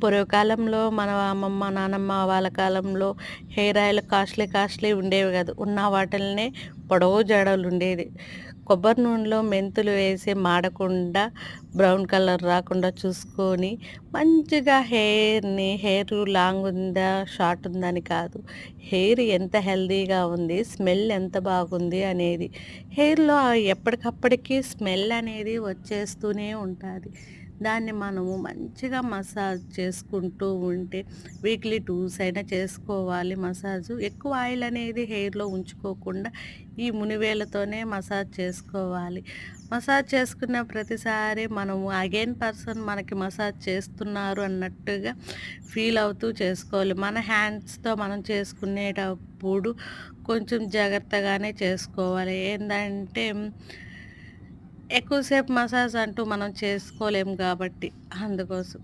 పూర్వకాలంలో మన అమ్మమ్మ, నానమ్మ వాళ్ళ కాలంలో హెయిర్ ఆయిల్ కాస్ట్‌లీ ఉండేవి కాదు. ఉన్న వాటిల్నే పొడవు జడలుండేది. కొబ్బరి నూనెలో మెంతులు వేసి మాడకుండా, బ్రౌన్ కలర్ రాకుండా చూసుకొని, మంచిగా హెయిర్ లాంగ్ ఉందా, షార్ట్ ఉందా అని కాదు. హెయిర్ ఎంత హెల్తీగా ఉంది, స్మెల్ ఎంత బాగుంది అనేది. హెయిర్‌లో ఎప్పటికప్పటికి స్మెల్ అనేది వచ్చేస్తూనే ఉంటాది. దాన్ని మనము మంచిగా మసాజ్ చేసుకుంటూ ఉంటే వీక్లీ 2 అయినా చేసుకోవాలి మసాజు. ఎక్కువ ఆయిల్ అనేది హెయిర్‌లో ఉంచుకోకుండా ఈ మునివేళ్ళతోనే మసాజ్ చేసుకోవాలి. మసాజ్ చేసుకున్న ప్రతిసారి మనము అగైన్ పర్సన్ మనకి మసాజ్ చేస్తున్నారు అన్నట్టుగా ఫీల్ అవుతూ చేసుకోవాలి. మన హ్యాండ్స్‌తో మనం చేసుకునేటప్పుడు కొంచెం జాగ్రత్తగానే చేసుకోవాలి. ఏందంటే ఎక్కువసేపు మసాజ్ అంటూ మనం చేసుకోలేము కాబట్టి అందుకోసం.